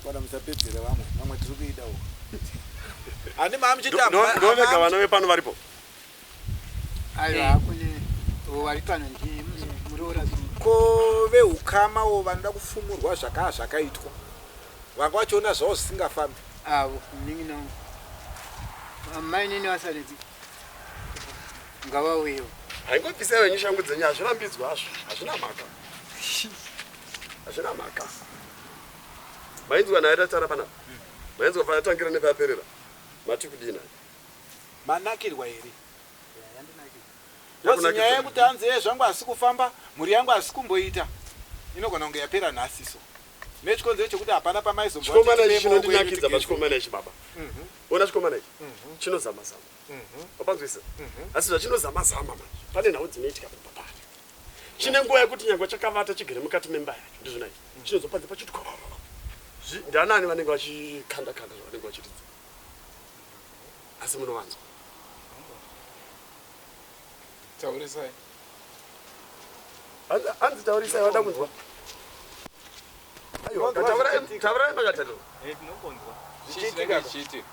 Bwana msapedzera vamwe tiri kuida uko. Ani mamuchitamba. Ndovega vana vepano varipo. Aiwa kune vari pano murora ko veukamawo vanoda kufumurwa zvakaitwa vanga vachiona zvavo zvisingafambi avo ningi mainini vasaredzi ngavawewo haingobvisa venyu shangu dzenyu hazvirambidzwa hazvo hazvina mhaka hazvina mhaka mainzwa naye tatara panapa mainzwa panatangira nepayaperera mati kudina manakirwa here yozi nyaya yekuti hanzi zvangu hasi kufamba mhuri yangu hasi kumboita inogona kunge yapera nhasiso nechikonzero chekuti hapana pamaizochikomana ichi chinondinakidza pachikomana ichi baba ona chikomana ichi chinozama-zama wapanzwisa asi zvachinozama-zama manje pane nhau dzinoitika papapari chine nguva yekuti nyangwe chakavata chigere mukati memba yacho ndizvona ichi chinozopanze pachiti ndianani vanenge vachikanda-kanda zvavanenge vachiridza asi munovanzwa taurisai hanzi taurisai wada kunzwa taurai makatatu chiti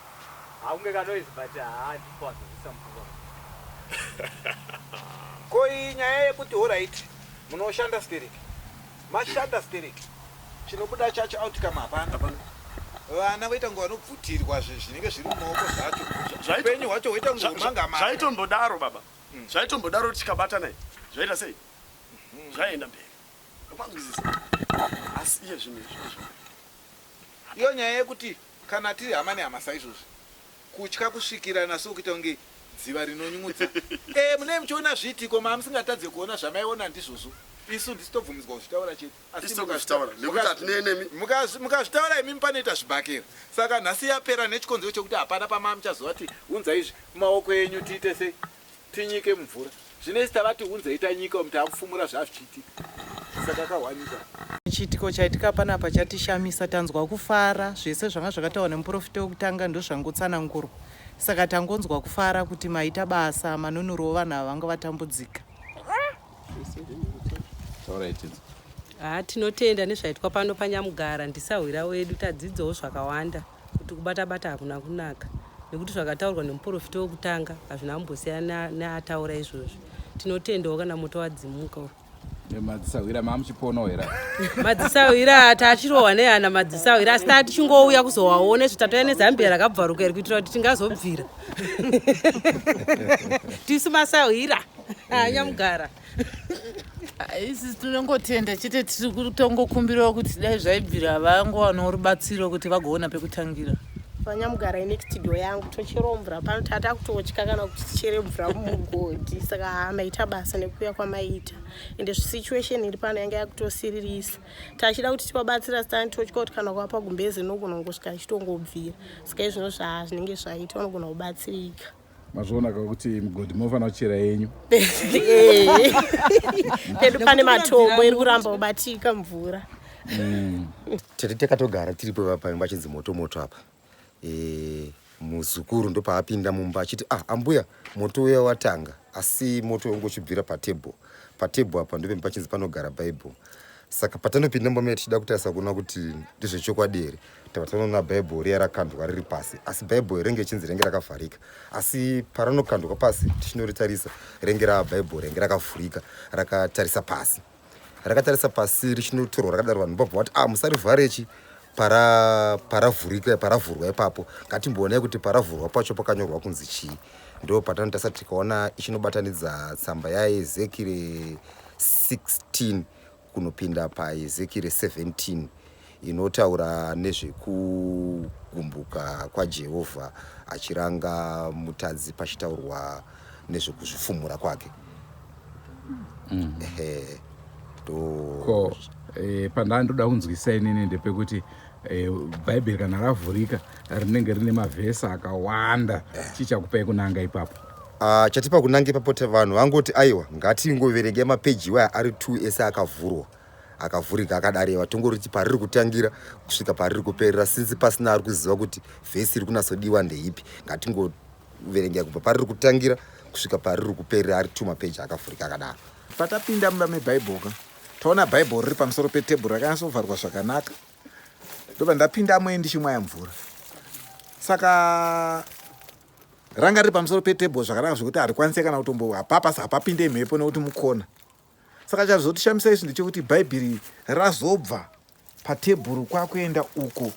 ko iyi nyaya yekuti orit munoshanda stereki mashanda stereki chinobuda chacho outcome hapana vana voita ngo vanobvutirwa zvinenge zviri mumaoko zvacho upenyu hwacho hoita ngomanga zvaitombodaro baba zvaitombodaro tichikabatanai zvaita sei zvaenda mberi apanzwisisa asi iye zvinhu izvozvo iyo nyaya yekuti kana tiri hama nehama saizvozvi kutya kusvikirana sokuita kunge dziva rinonyungudza munee muchiona zviitiko mamusingatadze kuona zvamaiona ndizvozvo isu ndisitobvumidzwa kuzvitaura chedu mukazvitaura imimi panoita zvibhakera saka nhasi yapera nechikonzero chekuti hapana pamamuchazova ti unza izvi mumaoko enyu tiite sei tinyike mumvura zvinesi tavati unzai tanyika muti akufumura zvazvichiitika saka kahwanika chiitiko chaitika panapa chatishamisa tanzwa kufara zvese zvanga zvakataurwa nemuprofita wekutanga ndo zvangotsanangurwa saka tangonzwa kufara kuti maita basa manunuro vanhu ava vanga vatambudzika tinotenda nezvaitwa pano panyamugara ndisahwira wedu tadzidzawo zvakawanda kuti kubata-bata hakuna kunaka nekuti zvakataurwa nemuprofita wekutanga hazvina kumbosiyana neataura izvozvi tinotendawo kana moto wadzimuka madzisawira mamuchiponawo here madzisawira tachirohwa nehana madzisawira asi tatichingouya kuzowaone zvitatouya nezambia rakabvaruka iri kuitira kuti tingazobvira tisu masawira anyamugara isi tinongotenda chete tiri kutongokumbirawo kuti dai zvaibvira vangowanawo rubatsiro kuti vagoona pekutangira vanyamugara inekitidio yangu tochero mvura pano tata kutotya kana kuti tichere mvura mumugodhi saka maita basa nekuuya kwamaita ende situation iri pano yanga yakutosiririsa tachida kuti tipabatsira sitani totya kuti kana kwapa gumbezi nogona kungosvika chitongobvira saka izvino zvinenge zvaita vanogona kubatsirika mazvionaka kuti mugodhi munofanira kuchera yenyu pedu pane matombo iri kuramba kubatika mvura tete takatogara tiripo pamba chinzi moto apa muzukuru ndo paapinda mumba achiti ambuya moto uya watanga asi moto ungochibvira patebho apa ndo pachinzi panogara bhaibheri saka patanopinda mumba tichida kutarisa kuona kuti ndezvechokwadi here tavatoona bhaibheri riya rakandwa riri pasi asi bhaibheri renge chinzi renge rakavharika asi paranokandwa pasi tichinotarisa renge rabhaibheri renge rakavhurika rakatarisa pasi richinotorwa rakadarwa ndobva kuti musarivharechi paravhurwa ipapo ngatimboonai kuti paravhurwa pacho pakanyorwa kunzi chii ndo patanotarisa tikaona ichinobatanidza tsamba yaezekire 16 kunopinda paezekire 17 inotaura nezvekugumbuka kwajehovha achiranga mutadzi pachitaurwa nezvekuzvifumura kwake pandandoda kunzwisa inini ndepekuti bhaibheri kana ravhurika rinenge rine mavhesi akawanda chichakupai kunanga ipapo chatipa kunanga ipapo vanhu vangoti aiwa ngatingoverenge mapeji iwaya ari 2 ese akavhurwa akavhurika akadarewa tongoriti pariri kutangira kusvika pariri kuperera sinzi pasina ari kuziva kuti vhesi iri kunasodiwa ndeipi ngatingoverengera kubva pariri kutangira kusvika pariri kuperera ari 2 mapeji akavhurika akadaro. Patapinda mumba mebhaibheri taona bhaibheri riri pamusoro petebhuru rakanyatsobvarwa zvakanaka ndobva ndapindamo ndichimwaya mvura saka ranga riri pamusoro petebheri zvakanaka zvokuti harikwanise kana kutombo hapapasi hapapinde mhepo nekuti mukona saka chazotishamisai izvi ndechekuti bhaibheri razobva patebhuru kwakuenda uko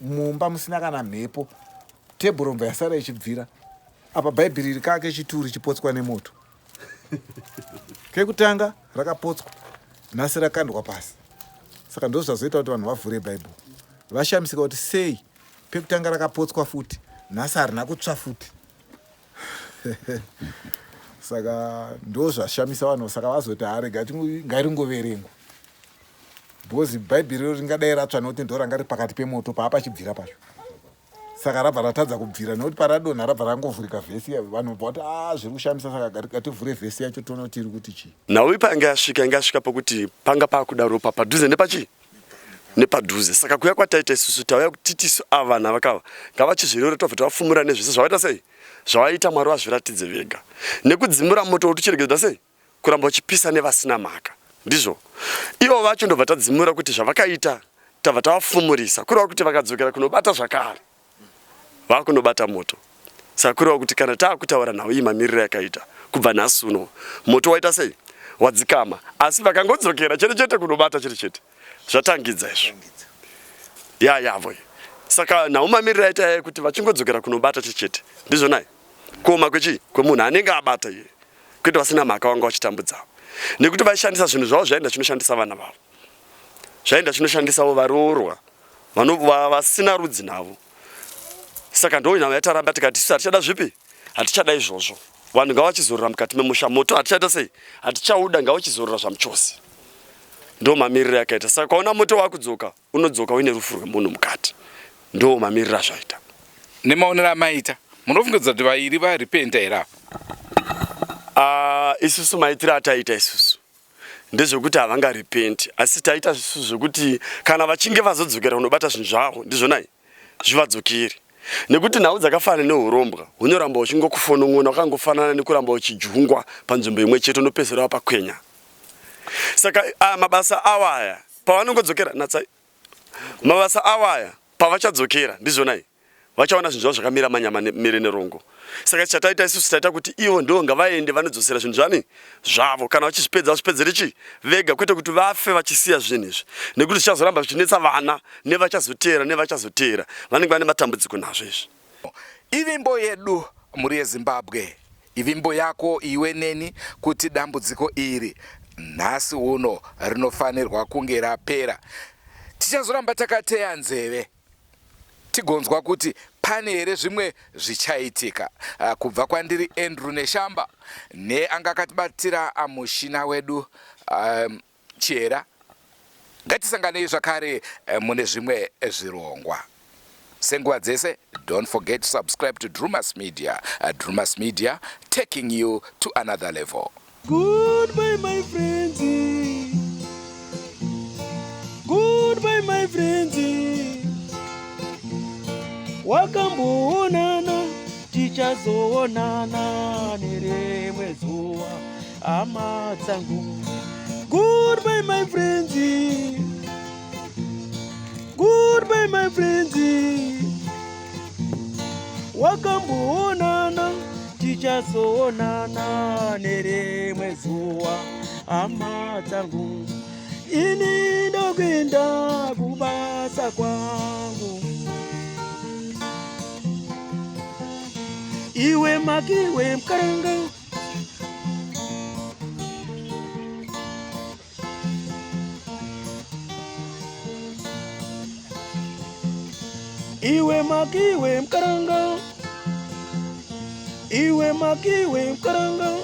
mumba musina kana mhepo tebhuru mbva yasara ichibvira apa bhaibheri rikake chituri chipotswa nemoto kekutanga rakapotswa nhasi rakandwa pasi saka ndo zvazoita kuti vanhu vavhure bhaibheri vashamisika kuti sei pekutanga rakapotswa futi nhasi harina kutsva futi saka ndo zvashamisa vanhu saka vazoti harega ngairingoverengwa bhozi bhaibheri ringadai ratsva nekuti ndo ranga riri pakati pemoto paapachibvira pacho saka rabva ratadza kubvira nekuti paradonha rabva rangovhurika vhesi vanhu bva kuti zviri kushamisa saka gativhure vhesi yacho toona kuti iri kuti chii nhau ipa anga yasvika pokuti panga paakudaro padhuze nepachii nepadhuze saka kuya kwataita isusu tauya kuti tisu ava vana vakava ngavachizvirore tobva tavafumura nezvese zvavaita sei zvavaita Mwari vazviratidze vega nekudzimura moto uticherechedza sei kuramba uchipisa nevasina mhaka ndizvo ivo vacho ndobva tadzimura kuti zvavakaita tabva tavafumurisa kureva kuti vakadzokera kunobata zvakare vakunobata moto saka kureva kuti kana taakutaura nhau iyi mamiriro yakaita kubva nhasi uno moto waita sei wadzikama asi vakangodzokera chete chete kunobata chete chete zvatangidza izvo yavo saka nhau mamiriro aita kuti vachingodzokera kunobata chete chete ndizvo nai kuoma kwechii kwemunhu anenge abata iye kwete vasina mhaka vanga vachitambudzawo nekuti vaishandisa zvinhu zvavo zvaenda chinoshandisa vana vavo zvaenda chinoshandisawo varoorwa vasina rudzi navo saka ndo nhau yataramba tikati isu hatichada zvipi hatichada izvozvo vanhu ngavachizorora mukati memusha moto hatichaita sei hatichauda ngavachizorora zvamuchosi ndo mamiriro yakaita saka kaona moto wakudzoka unodzoka uine rufu rwemunhu mukati ndo mamiriro azvaita nemaonero amaita munofungidzira kuti vairi varipenda here isusu maitiro ataita isusu ndezvekuti havangaripendi asi taita isusu zvekuti kana vachinge vazodzokera kunobata zvinhu zvavo ndizvo nai zvivadzokeri nekuti nhau dzakafanana neurombwa hunoramba uchingokufonon'ona wakangofanana nekuramba uchijungwa panzvimbo imwe chete unopedzera wapakwenya saka mabasa awaya pavanongodzokera natsai mabasa awaya pavachadzokera ndizvo nai vachaona zvinhu zvavo zvakamira manyama miri nerongo saka chataita isusu taita kuti ivo ndo ngavaende vanodzosera zvinhu zvani zvavo kana vachizvipedza vazvipedzere chii vega kwete kuti vafe vachisiya zvinhu izvi nekuti zvichazoramba zvichinetsa vana nevachazotera vanenge vane matambudziko nazvo izvi. Ivimbo yedu muri yeZimbabwe, ivimbo yako iwe neni kuti dambudziko iri nhasi uno rinofanirwa kunge rapera. Tichazoramba takateya nzeve tigonzwa kuti pane here zvimwe zvichaitika. Kubva kwandiri Andrew Neshamba neanga akatibatira mushina wedu Chera. Ngatisanganei zvakare mune zvimwe zvirongwa. Senguva dzese, don't forget to subscribe to Drumas Media. Drumas Media, taking you to another level. Goodbye, my friends. Goodbye, my friends. Wakamboonana, tichazoonana nerimwe zuva, hama dzangu. Goodbye, my friends. Goodbye, my friends. Wakamboonana, tichazoonana nerimwe zuva, hama dzangu. Ini ndokwenda kubasa kwangu. Iwe makiwe mkaranga. Iwe makiwe mkaranga. Iwe makiwe mkaranga.